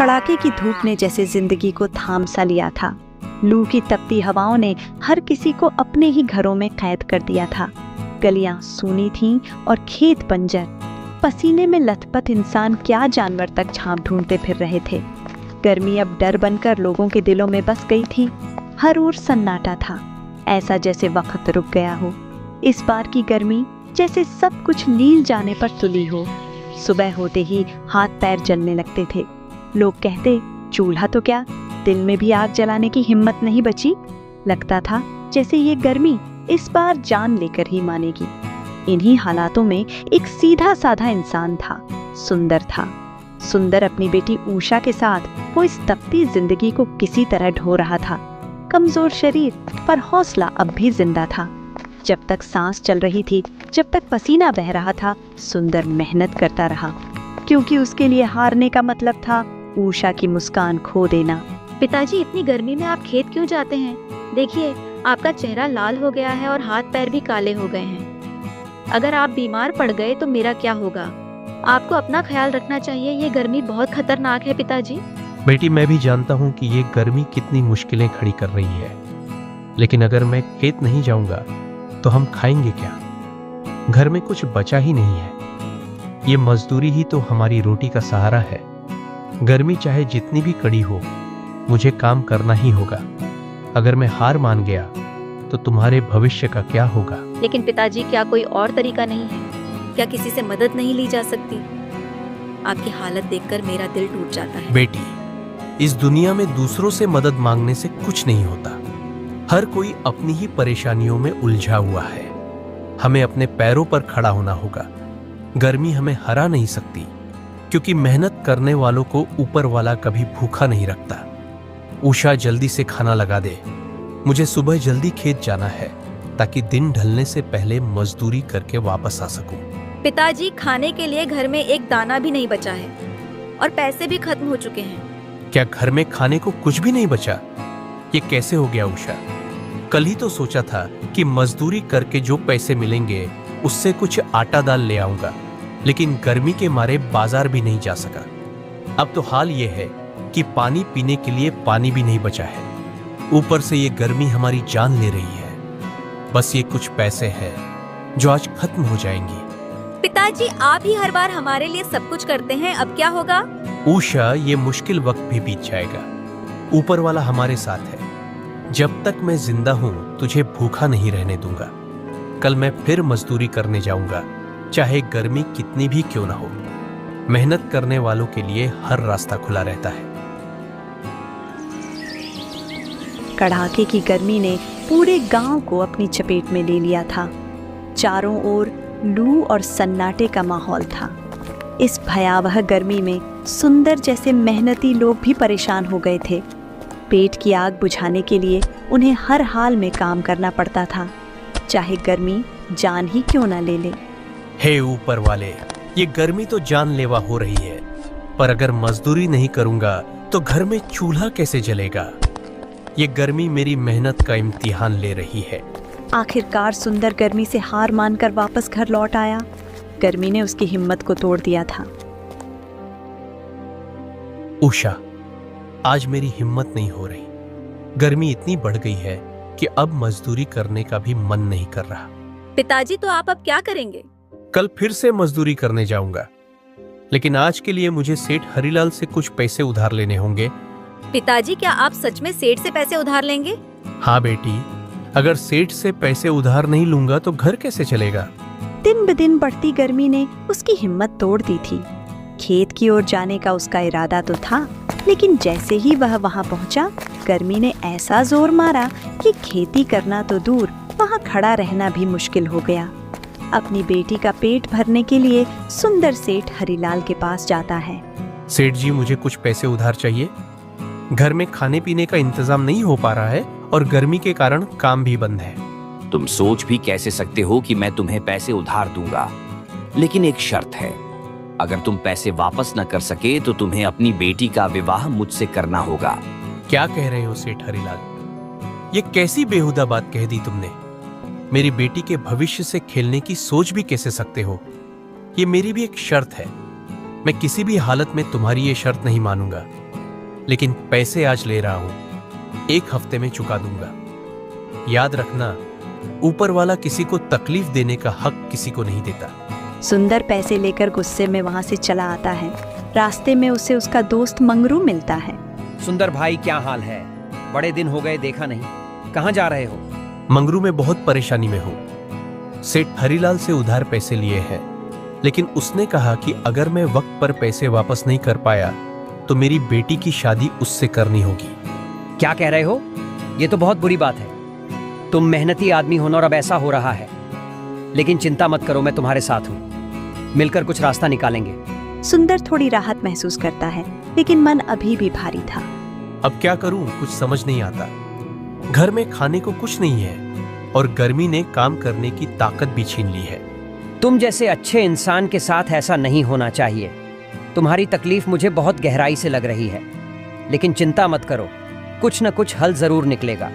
कड़ाके की धूप ने जैसे जिंदगी को थाम सा लिया था। लू की तपती हवाओं ने हर किसी को अपने ही घरों में कैद कर दिया था। गलियां सूनी थीं और खेत बंजर। पसीने में लथपथ इंसान क्या जानवर तक छांव ढूंढते फिर रहे थे। गर्मी अब डर बनकर लोगों के दिलों में बस गई थी। हर ओर सन्नाटा था, ऐसा जैसे वक्त रुक गया हो। इस बार की गर्मी जैसे सब कुछ लील जाने पर तुली हो। सुबह होते ही हाथ पैर जलने लगते थे। लोग कहते, चूल्हा तो क्या, दिल में भी आग जलाने की हिम्मत नहीं बची। लगता था जैसे ये गर्मी इस बार जान लेकर ही मानेगी। इन्हीं हालातों में एक सीधा साधा इंसान था, सुंदर था। सुंदर अपनी बेटी उषा के साथ वो इस तपती जिंदगी को किसी तरह ढो रहा था। कमजोर शरीर पर हौसला अब भी जिंदा था। जब तक सांस चल रही थी, जब तक पसीना बह रहा था, सुंदर मेहनत करता रहा, क्योंकि उसके लिए हारने का मतलब था उषा की मुस्कान खो देना। पिताजी, इतनी गर्मी में आप खेत क्यों जाते हैं? देखिए, आपका चेहरा लाल हो गया है और हाथ पैर भी काले हो गए हैं। अगर आप बीमार पड़ गए तो मेरा क्या होगा? आपको अपना ख्याल रखना चाहिए। ये गर्मी बहुत खतरनाक है पिताजी। बेटी, मैं भी जानता हूँ कि ये गर्मी कितनी मुश्किलें खड़ी कर रही है, लेकिन अगर मैं खेत नहीं जाऊंगा तो हम खाएंगे क्या? घर में कुछ बचा ही नहीं है। ये मजदूरी ही तो हमारी रोटी का सहारा है। गर्मी चाहे जितनी भी कड़ी हो, मुझे काम करना ही होगा। अगर मैं हार मान गया तो तुम्हारे भविष्य का क्या होगा? लेकिन पिताजी, क्या कोई और तरीका नहीं है? क्या किसी से मदद नहीं ली जा सकती? आपकी हालत देखकर मेरा दिल टूट जाता है। बेटी, इस दुनिया में दूसरों से मदद मांगने से कुछ नहीं होता। हर कोई अपनी ही परेशानियों में उलझा हुआ है। हमें अपने पैरों पर खड़ा होना होगा। गर्मी हमें हरा नहीं सकती, क्योंकि मेहनत करने वालों को ऊपर वाला कभी भूखा नहीं रखता। उषा, जल्दी से खाना लगा दे। मुझे सुबह जल्दी खेत जाना है, ताकि दिन ढलने से पहले मजदूरी करके वापस आ सकूं। पिताजी, खाने के लिए घर में एक दाना भी नहीं बचा है और पैसे भी खत्म हो चुके हैं। क्या घर में खाने को कुछ भी नहीं बचा? ये कैसे हो गया उषा? कल ही तो सोचा था कि मजदूरी करके जो पैसे मिलेंगे उससे कुछ आटा दाल ले आऊंगा, लेकिन गर्मी के मारे बाजार भी नहीं जा सका। अब तो हाल ये है कि पानी पीने के लिए पानी भी नहीं बचा है। ऊपर से ये गर्मी हमारी जान ले रही है। बस ये कुछ पैसे हैं जो आज खत्म हो जाएंगी। पिताजी, आप ही हर बार हमारे लिए सब कुछ करते हैं, अब क्या होगा? उषा, ये मुश्किल वक्त भी बीत जाएगा। ऊपर वाला हमारे साथ है। जब तक मैं जिंदा हूं, तुझे भूखा नहीं रहने दूंगा। कल मैं फिर मजदूरी करने जाऊंगा, चाहे गर्मी कितनी भी क्यों ना हो। मेहनत करने वालों के लिए हर रास्ता खुला रहता है। कड़ाके की गर्मी ने पूरे गांव को अपनी चपेट में ले लिया था। चारों ओर लू और सन्नाटे का माहौल था। इस भयावह गर्मी में सुंदर जैसे मेहनती लोग भी परेशान हो गए थे। पेट की आग बुझाने के लिए उन्हें हर हाल में काम करना पड़ता था, चाहे गर्मी जान ही क्यों ना ले ले। हे ऊपर वाले, ये गर्मी तो जानलेवा हो रही है, पर अगर मजदूरी नहीं करूंगा तो घर में चूल्हा कैसे जलेगा? ये गर्मी मेरी मेहनत का इम्तिहान ले रही है। आखिरकार सुंदर गर्मी से हार मानकर वापस घर लौट आया। गर्मी ने उसकी हिम्मत को तोड़ दिया था। उषा, आज मेरी हिम्मत नहीं हो रही। गर्मी इतनी बढ़ गई है कि अब मजदूरी करने का भी मन नहीं कर रहा। पिताजी, तो आप अब क्या करेंगे? कल फिर से मजदूरी करने जाऊंगा, लेकिन आज के लिए मुझे सेठ हरिलाल से कुछ पैसे उधार लेने होंगे। पिताजी, क्या आप सच में सेठ से पैसे उधार लेंगे? हाँ बेटी, अगर सेठ से पैसे उधार नहीं लूंगा तो घर कैसे चलेगा? दिन ब दिन बढ़ती गर्मी ने उसकी हिम्मत तोड़ दी थी। खेत की ओर जाने का उसका इरादा तो था, लेकिन जैसे ही वह वहां पहुंचा, गर्मी ने ऐसा जोर मारा कि खेती करना तो दूर, वहां खड़ा रहना भी मुश्किल हो गया। अपनी बेटी का पेट भरने के लिए सुंदर सेठ हरिलाल के पास जाता है। सेठ जी, मुझे कुछ पैसे उधार चाहिए। घर में खाने पीने का इंतजाम नहीं हो पा रहा है और गर्मी के कारण काम भी बंद है। तुम सोच भी कैसे सकते हो कि मैं तुम्हें पैसे उधार दूंगा, लेकिन एक शर्त है। अगर तुम पैसे वापस न कर सके तो तुम्हें अपनी बेटी का विवाह मुझसे करना होगा। क्या कह रहे हो सेठ हरिलाल? ये कैसी बेहुदा बात कह दी तुमने? मेरी बेटी के भविष्य से खेलने की सोच भी कैसे सकते हो? ये मेरी भी एक शर्त है। मैं किसी भी हालत में तुम्हारी ये शर्त नहीं मानूंगा। लेकिन पैसे आज ले रहा हूं, 1 हफ्ते में चुका दूंगा। याद रखना, ऊपर वाला किसी को तकलीफ देने का हक किसी को नहीं देता। सुंदर पैसे लेकर गुस्से में वहां से चला आता है। रास्ते में उसे उसका दोस्त मंगरू मिलता है। सुंदर भाई, क्या हाल है? बड़े दिन हो गए, देखा नहीं। कहाँ जा रहे हो? मंगरू, मैं बहुत परेशानी में हूँ। सेठ हरीलाल से उधार पैसे लिए हैं, लेकिन उसने कहा कि अगर मैं वक्त पर पैसे वापस नहीं कर पाया तो मेरी बेटी की शादी उससे करनी होगी। क्या कह रहे हो? ये तो बहुत बुरी बात है। तुम मेहनती आदमी हो और अब ऐसा हो रहा है। लेकिन चिंता मत करो, मैं तुम्हारे साथ हूँ। मिलकर कुछ रास्ता निकालेंगे। सुंदर थोड़ी राहत महसूस करता है, लेकिन मन अभी भी भारी था। अब क्या करूं, कुछ समझ नहीं आता। घर में खाने को कुछ नहीं है और गर्मी ने काम करने की ताकत भी छीन ली है। तुम जैसे अच्छे इंसान के साथ ऐसा नहीं होना चाहिए। तुम्हारी तकलीफ मुझे बहुत गहराई से लग रही है, लेकिन चिंता मत करो, कुछ न कुछ हल जरूर निकलेगा।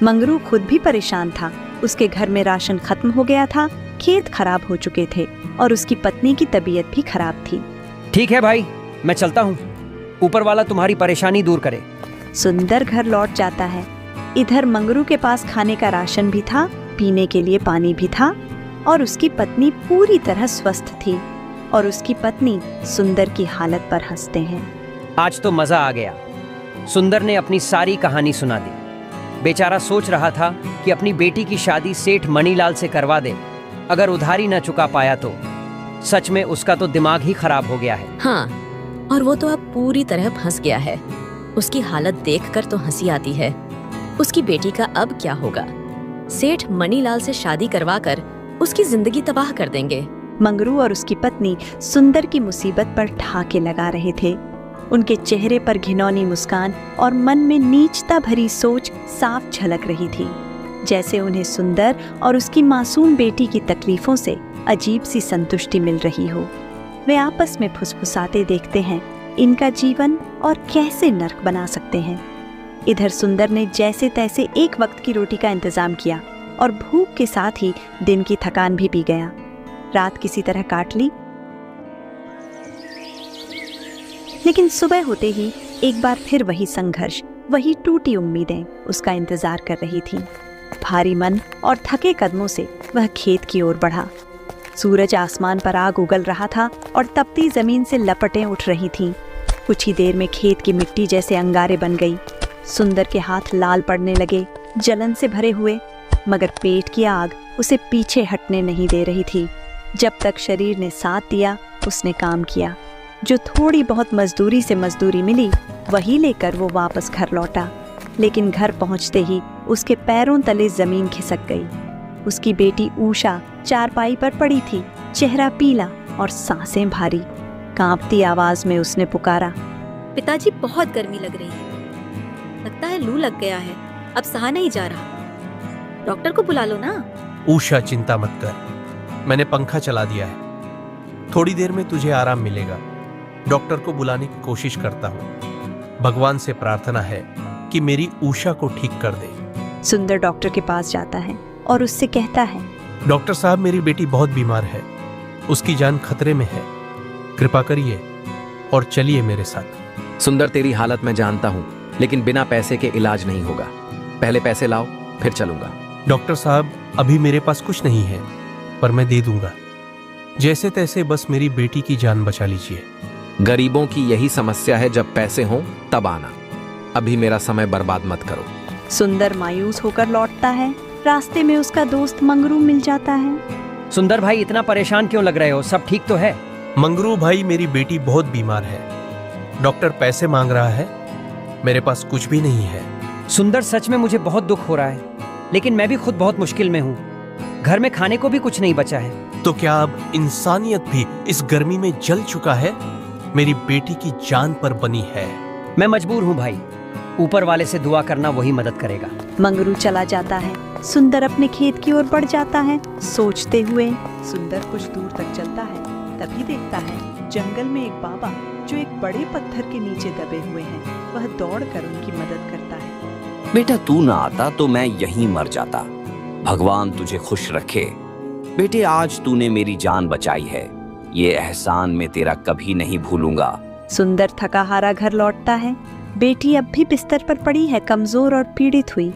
मंगरू खुद भी परेशान था। उसके घर में राशन खत्म हो गया था, खेत खराब हो चुके थे और उसकी पत्नी की तबीयत भी खराब थी। ठीक है भाई, मैं चलता हूँ। ऊपर वाला तुम्हारी परेशानी दूर करे। सुंदर घर लौट जाता है। इधर मंगरू के पास खाने का राशन भी था, पीने के लिए पानी भी था और उसकी पत्नी पूरी तरह स्वस्थ थी और उसकी पत्नी सुंदर की हालत पर हंसते हैं। आज तो मजा आ गया। सुंदर ने अपनी सारी कहानी सुना दी। बेचारा सोच रहा था कि अपनी बेटी की शादी सेठ मणिलाल से करवा दे। अगर उधारी न चुका पाया तो सच में उसका तो दिमाग ही खराब हो गया है। हाँ, और वो तो अब पूरी तरह फंस गया है। उसकी हालत देखकर तो हंसी आती है। उसकी बेटी का अब क्या होगा? सेठ मणिलाल से शादी करवाकर उसकी जिंदगी तबाह कर देंगे। मंगरू और उसकी पत्नी सुंदर की मुसीबत पर ठहाके लगा रहे थे। उनके चेहरे पर घिनौनी मुस्कान और मन में नीचता भरी सोच साफ झलक रही थी, जैसे उन्हें सुंदर और उसकी मासूम बेटी की तकलीफों से अजीब सी संतुष्टि मिल रही हो। वे आपस में फुसफुसाते देखते हैं इनका जीवन और कैसे नर्क बना सकते हैं। इधर सुंदर ने जैसे तैसे 1 वक्त की रोटी का इंतजाम किया और भूख के साथ ही दिन की थकान भी पी गया। रात किसी तरह काट ली, लेकिन सुबह होते ही एक बार फिर वही संघर्ष, वही टूटी उम्मीदें उसका इंतजार कर रही थीं। भारी मन और थके कदमों से वह खेत की ओर बढ़ा। सूरज आसमान पर आग उगल रहा था और तपती जमीन से लपटें उठ रही थीं। कुछ ही देर में खेत की मिट्टी जैसे अंगारे बन गई। सुंदर के हाथ लाल पड़ने लगे, जलन से भरे हुए, मगर पेट की आग उसे पीछे हटने नहीं दे रही थी। जब तक शरीर ने साथ दिया, उसने काम किया। जो थोड़ी बहुत मजदूरी से मजदूरी मिली, वही लेकर वो वापस घर लौटा। लेकिन घर पहुंचते ही उसके पैरों तले जमीन खिसक गई। उसकी बेटी उषा चारपाई पर पड़ी थी, चेहरा पीला और सांसें भारी। कांपती आवाज में उसने पुकारा, पिताजी, बहुत गर्मी लग रही है। लगता है लू लग गया है, अब सहा नहीं जा रहा। डॉक्टर को बुला लो ना। उषा, चिंता मत कर, मैंने पंखा चला दिया है। थोड़ी देर में तुझे आराम मिलेगा। डॉक्टर को बुलाने की कोशिश करता हूँ। भगवान से प्रार्थना है कि मेरी उषा को ठीक कर दे। सुंदर डॉक्टर के पास जाता है और उससे कहता है, डॉक्टर साहब, मेरी बेटी बहुत बीमार है, उसकी जान खतरे में है, कृपा करिए और चलिए मेरे साथ। सुंदर, तेरी हालत मैं जानता हूँ, लेकिन बिना पैसे के इलाज नहीं होगा। पहले पैसे लाओ, फिर चलूंगा। डॉक्टर साहब, अभी मेरे पास कुछ नहीं है, पर मैं दे दूंगा। जैसे तैसे बस मेरी बेटी की जान बचा लीजिए। गरीबों की यही समस्या है, जब पैसे हों तब आना। अभी मेरा समय बर्बाद मत करो। सुंदर मायूस होकर लौटता है। रास्ते में उसका दोस्त मंगरू मिल जाता है। सुंदर भाई, इतना परेशान क्यों लग रहे हो? सब ठीक तो है? मंगरू भाई, मेरी बेटी बहुत बीमार है। डॉक्टर पैसे मांग रहा है, मेरे पास कुछ भी नहीं है। सुंदर, सच में मुझे बहुत दुख हो रहा है, लेकिन मैं भी खुद बहुत मुश्किल में हूँ। घर में खाने को भी कुछ नहीं बचा है। तो क्या अब इंसानियत भी इस गर्मी में जल चुका है? मेरी बेटी की जान पर बनी है। मैं मजबूर हूँ भाई, ऊपर वाले से दुआ करना, वही मदद करेगा। मंगरू चला जाता है। सुंदर अपने खेत की ओर बढ़ जाता है, सोचते हुए। सुंदर कुछ दूर तक चलता है, तभी देखता है जंगल में एक बाबा जो एक बड़े पत्थर के नीचे दबे हुए हैं। वह दौड़कर उनकी मदद करता है। बेटा, तू ना आता तो मैं यहीं मर जाता। भगवान तुझे खुश रखे। बेटे, आज तूने मेरी जान बचाई है, ये एहसान मैं तेरा कभी नहीं भूलूंगा। सुंदर थका हारा घर लौटता है। बेटी अब भी बिस्तर पर पड़ी है, कमजोर और पीड़ित हुई।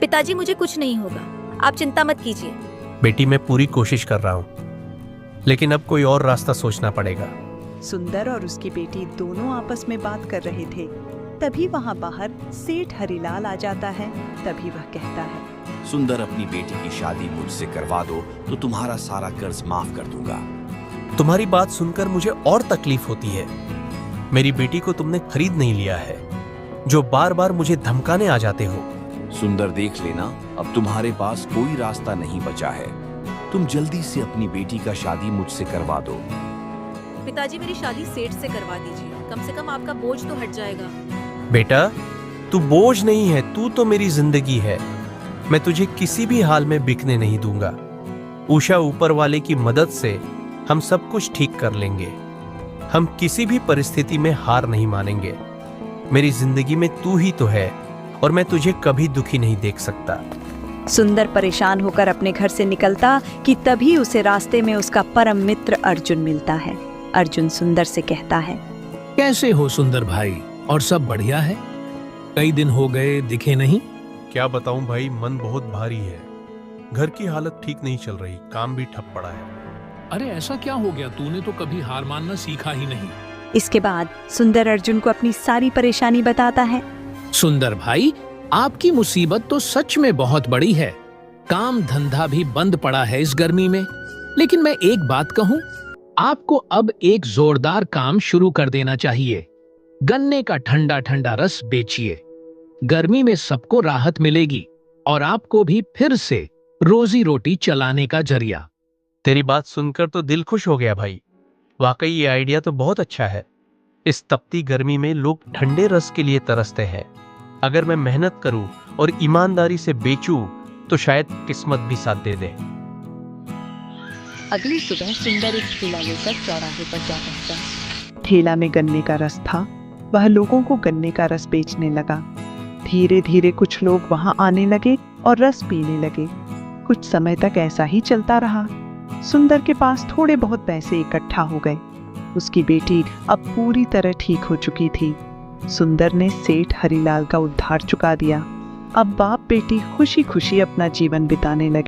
पिताजी मुझे कुछ नहीं होगा, आप चिंता मत कीजिए। बेटी मैं पूरी कोशिश कर रहा हूँ, लेकिन अब कोई और रास्ता सोचना पड़ेगा। सुंदर और उसकी बेटी दोनों आपस में बात कर रहे थे। तभी वहाँ बाहर सेठ हरिलाल आ जाता है। तभी वह कहता है, सुंदर, अपनी बेटी की शादी मुझसे करवा दो तो तुम्हारा सारा कर्ज माफ कर दूंगा। तुम्हारी बात सुनकर मुझे और तकलीफ होती है। मेरी बेटी को तुमने खरीद नहीं लिया है, जो बार बार मुझे धमकाने आ जाते हो। सुंदर, देख लेना, अब तुम्हारे पास कोई रास्ता नहीं बचा है। तुम जल्दी से अपनी बेटी का शादी मुझसे करवा दो। पिताजी मेरी शादी सेठ से करवा दीजिए, कम से कम आपका बोझ तो हट जाएगा। बेटा, तू बोझ नहीं है, तू तो मेरी जिंदगी है। मैं तुझे किसी भी हाल में बिकने नहीं दूंगा। उषा, ऊपर वाले की मदद से हम सब कुछ ठीक कर लेंगे। हम किसी भी परिस्थिति में हार नहीं मानेंगे। मेरी जिंदगी में तू ही तो है और मैं तुझे कभी दुखी नहीं देख सकता। सुंदर परेशान होकर अपने घर से निकलता कि तभी उसे रास्ते में उसका परम मित्र अर्जुन मिलता है। अर्जुन सुंदर से कहता है, कैसे हो सुंदर भाई, और सब बढ़िया है? कई दिन हो गए, दिखे नहीं। क्या बताऊं भाई, मन बहुत भारी है। घर की हालत ठीक नहीं चल रही, काम भी ठप पड़ा है। अरे ऐसा क्या हो गया? तूने तो कभी हार मानना सीखा ही नहीं। इसके बाद सुंदर अर्जुन को अपनी सारी परेशानी बताता है। सुंदर भाई, आपकी मुसीबत तो सच में बहुत बड़ी है। काम धंधा भी बंद पड़ा है इस गर्मी में। लेकिन मैं एक बात कहूं, आपको अब एक जोरदार काम शुरू कर देना चाहिए। गन्ने का ठंडा ठंडा रस बेचिए। गर्मी में सबको राहत मिलेगी और आपको भी फिर से रोजी रोटी चलाने का जरिया। तेरी बात सुनकर तो दिल खुश हो गया भाई। वाकई ये आइडिया तो बहुत अच्छा है। इस तपती गर्मी में लोग ठंडे रस के लिए तरसते हैं। अगर मैं मेहनत करूं और ईमानदारी से बेचूं तो शायद किस्मत भी साथ दे दे। अगली सुबह सुंदर एक ठेला लेकर चौराहे पर जा पहुंचा। ठेला में गन्ने का रस था। वह लोगों को गन्ने का रस बेचने लगा। धीरे धीरे कुछ लोग वहां आने लगे और रस पीने लगे। कुछ समय तक ऐसा ही चलता रहा। सुंदर के पास थोड़े बहुत पैसे इकट्ठा हो गए। उसकी बेटी अब पूरी तरह ठीक हो चुकी थी। सुंदर ने सेठ हरिलाल का उद्धार चुका दिया। अब बाप बेटी खुशी खुशी अपना जीवन बिताने लगे।